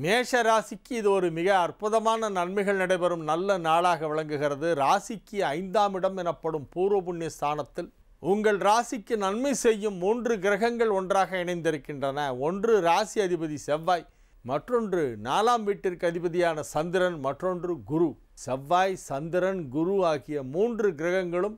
மேஷ ராசிக்கு இது ஒரு மிக அற்புதமான நன்மைகள் நடைபெறும் நல்ல நாளாக விளங்குகிறது. ராசிக்கு 5ஆம் இடம் எனப்படும் பூர்வ புண்ணிய ஸ்தானத்தில் உங்கள் ராசிக்கு நன்மை செய்யும் 3 கிரகங்கள் ஒன்றாக இணைந்திருக்கின்றன. ஒன்று ராசி அதிபதி செவ்வாய், மற்றொன்று 4ஆம் வீட்டிற்கு அதிபதியான சந்திரன், மற்றொன்று குரு. செவ்வாய், சந்திரன், குரு ஆகிய 3 கிரகங்களும்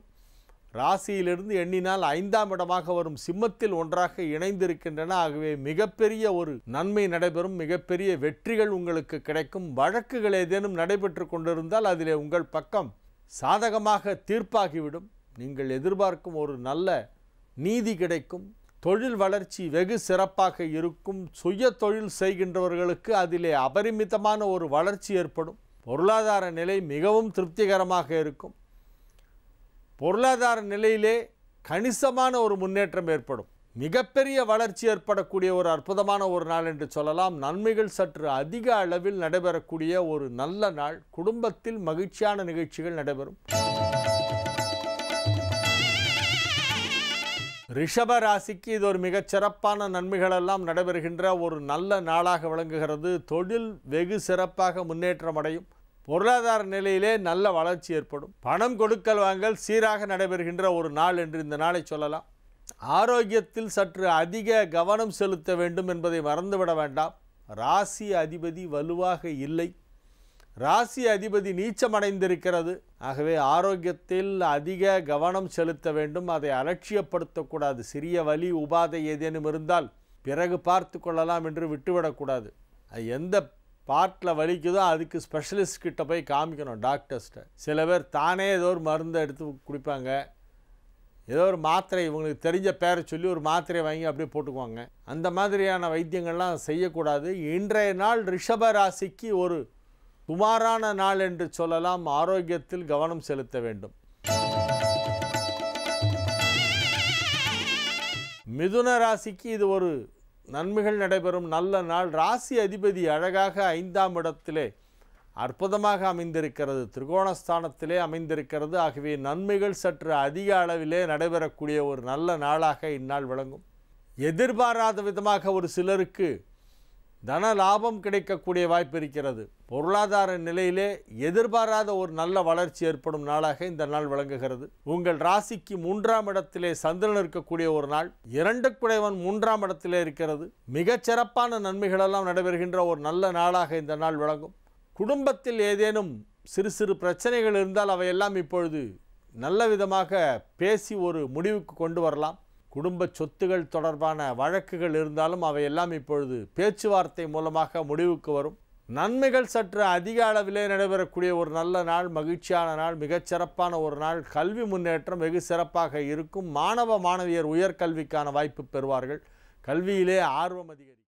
ராசியிலிருந்து எண்ணினால் 5ஆம் இடமாக வரும் சிம்மத்தில் ஒன்றாக இணைந்திருக்கின்றன. ஆகவே மிகப்பெரிய ஒரு நன்மை நடைபெறும், மிகப்பெரிய வெற்றிகள் உங்களுக்கு கிடைக்கும். வழக்குகள் ஏதேனும் நடைபெற்று கொண்டிருந்தால் அதிலே உங்கள் பக்கம் சாதகமாக தீர்ப்பாகிவிடும். நீங்கள் எதிர்பார்க்கும் ஒரு நல்ல நீதி கிடைக்கும். தொழில் வளர்ச்சி வெகு சிறப்பாக இருக்கும். சுய தொழில் செய்கின்றவர்களுக்கு அதிலே அபரிமிதமான ஒரு வளர்ச்சி ஏற்படும். பொருளாதார நிலை மிகவும் திருப்திகரமாக இருக்கும். பொருளாதார நிலையிலே கணிசமான ஒரு முன்னேற்றம் ஏற்படும். மிகப்பெரிய வளர்ச்சி ஏற்படக்கூடிய ஒரு அற்புதமான ஒரு நாள் என்று சொல்லலாம். நன்மைகள் சற்று அதிக அளவில் நடைபெறக்கூடிய ஒரு நல்ல நாள். குடும்பத்தில் மகிழ்ச்சியான நிகழ்ச்சிகள் நடைபெறும். ரிஷப ராசிக்கு இது ஒரு மிகச் சிறப்பான நன்மைகளெல்லாம் நடைபெறுகின்ற ஒரு நல்ல நாளாக விளங்குகிறது. தொழில் வெகு சிறப்பாக முன்னேற்றம் அடையும். பொருளாதார நிலையிலே நல்ல வளர்ச்சி ஏற்படும். பணம் கொடுக்கல் வாங்கல் சீராக நடைபெறுகின்ற ஒரு நாள் என்று இந்த நாளை சொல்லலாம். ஆரோக்கியத்தில் சற்று அதிக கவனம் செலுத்த வேண்டும் என்பதை மறந்துவிட வேண்டாம். ராசி அதிபதி வலுவாக இல்லை. ராசி அதிபதி நீச்சமடைந்திருக்கிறது. ஆகவே ஆரோக்கியத்தில் அதிக கவனம் செலுத்த வேண்டும். அதை அலட்சியப்படுத்தக்கூடாது. சிறிய வலி உபாதை ஏதேனும் இருந்தால் பிறகு பார்த்து கொள்ளலாம் என்று விட்டுவிடக்கூடாது. அது எந்த பார்ட்டில் வலிக்குதோ அதுக்கு ஸ்பெஷலிஸ்ட் கிட்ட போய் காமிக்கணும், டாக்டர்ஸ்ட்டை. சில பேர் தானே ஏதோ ஒரு மருந்தை எடுத்து குடிப்பாங்க. ஏதோ ஒரு மாத்திரை, இவங்களுக்கு தெரிஞ்ச பேரை சொல்லி ஒரு மாத்திரையை வாங்கி அப்படியே போட்டுக்குவாங்க. அந்த மாதிரியான வைத்தியங்கள்லாம் செய்யக்கூடாது. இன்றைய நாள் ரிஷப ராசிக்கு ஒரு சுமாரான நாள் என்று சொல்லலாம். ஆரோக்கியத்தில் கவனம் செலுத்த வேண்டும். மிதுன ராசிக்கு இது ஒரு நன்மைகள் நடைபெறும் நல்ல நாள். ராசி அதிபதி அழகாக 5ஆம் இடத்திலே அற்புதமாக அமைந்திருக்கிறது. திரிகோணஸ்தானத்திலே அமைந்திருக்கிறது. ஆகவே நன்மைகள் சற்று அதிக அளவிலே நடைபெறக்கூடிய ஒரு நல்ல நாளாக இந்நாள் விளங்கும். எதிர்பாராத விதமாக ஒரு சிலருக்கு தன லாபம் கிடைக்கக்கூடிய வாய்ப்பு இருக்கிறது. பொருளாதார நிலையிலே எதிர்பாராத ஒரு நல்ல வளர்ச்சி ஏற்படும் நாளாக இந்த நாள் விளங்குகிறது. உங்கள் ராசிக்கு 3ஆம் இடத்திலே சந்திரன் இருக்கக்கூடிய ஒரு நாள். 2 குடைவன் 3ஆம் இடத்திலே இருக்கிறது. மிகச்சிறப்பான நன்மைகளெல்லாம் நடைபெறுகின்ற ஒரு நல்ல நாளாக இந்த நாள் விளங்கும். குடும்பத்தில் ஏதேனும் சிறு சிறு பிரச்சனைகள் இருந்தால் அவையெல்லாம் இப்பொழுது நல்ல விதமாக பேசி ஒரு முடிவுக்கு கொண்டு வரலாம். குடும்ப சொத்துகள் தொடர்பான வழக்குகள் இருந்தாலும் அவையெல்லாம் இப்பொழுது பேச்சுவார்த்தை மூலமாக முடிவுக்கு வரும். நன்மைகள் சற்று அதிக அளவிலே நடைபெறக்கூடிய ஒரு நல்ல நாள், மகிழ்ச்சியான நாள், மிகச்சிறப்பான ஒரு நாள். கல்வி முன்னேற்றம் வெகு சிறப்பாக இருக்கும். மாணவ மாணவியர் உயர்கல்விக்கான வாய்ப்பு பெறுவார்கள். கல்வியிலே ஆர்வம் அதிகரிக்கும்.